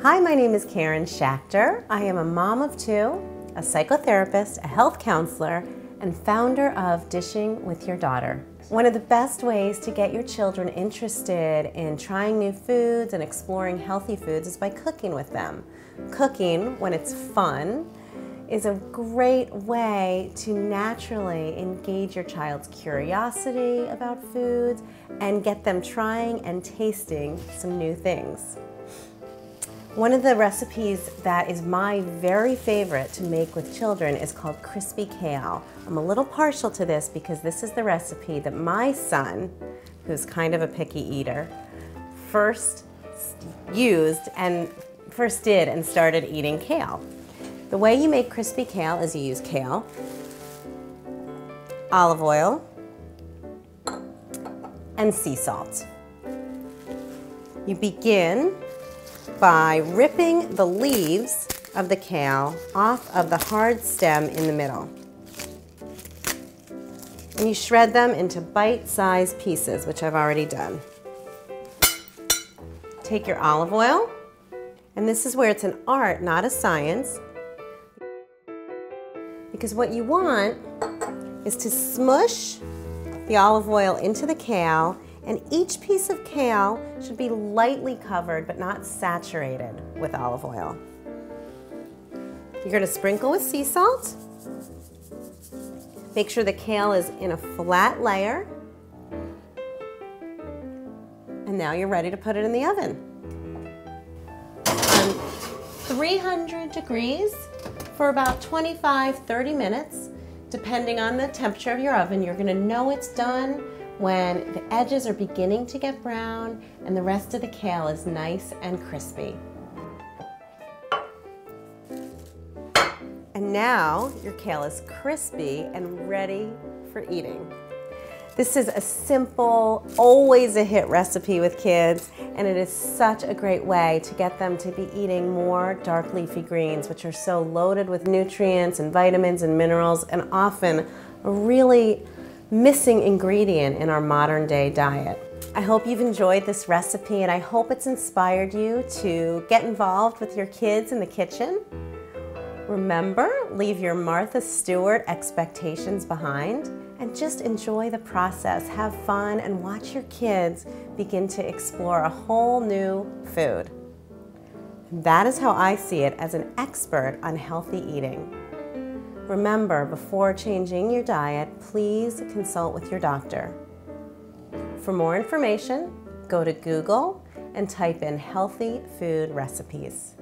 Hi, my name is Karen Schachter. I am a mom of two, a psychotherapist, a health counselor, and founder of Dishing with Your Daughter. One of the best ways to get your children interested in trying new foods and exploring healthy foods is by cooking with them. Cooking, when it's fun, is a great way to naturally engage your child's curiosity about foods and get them trying and tasting some new things. One of the recipes that is my very favorite to make with children is called Crispy Kale. I'm a little partial to this because this is the recipe that my son, who's kind of a picky eater, first did and started eating kale. The way you make crispy kale is you use kale, olive oil, and sea salt. You begin by ripping the leaves of the kale off of the hard stem in the middle. And you shred them into bite-sized pieces, which I've already done. Take your olive oil, and this is where it's an art, not a science, because what you want is to smush the olive oil into the kale, and each piece of kale should be lightly covered but not saturated with olive oil. You're going to sprinkle with sea salt. Make sure the kale is in a flat layer. And now you're ready to put it in the oven. On 300 degrees for about 25-30 minutes, depending on the temperature of your oven. You're going to know it's done when the edges are beginning to get brown and the rest of the kale is nice and crispy. And now your kale is crispy and ready for eating. This is a simple, always a hit recipe with kids, and it is such a great way to get them to be eating more dark leafy greens, which are so loaded with nutrients and vitamins and minerals, and often a really missing ingredient in our modern day diet. I hope you've enjoyed this recipe, and I hope it's inspired you to get involved with your kids in the kitchen. Remember, leave your Martha Stewart expectations behind and just enjoy the process, have fun, and watch your kids begin to explore a whole new food. That is how I see it as an expert on healthy eating. Remember, before changing your diet, please consult with your doctor. For more information, go to Google and type in healthy food recipes.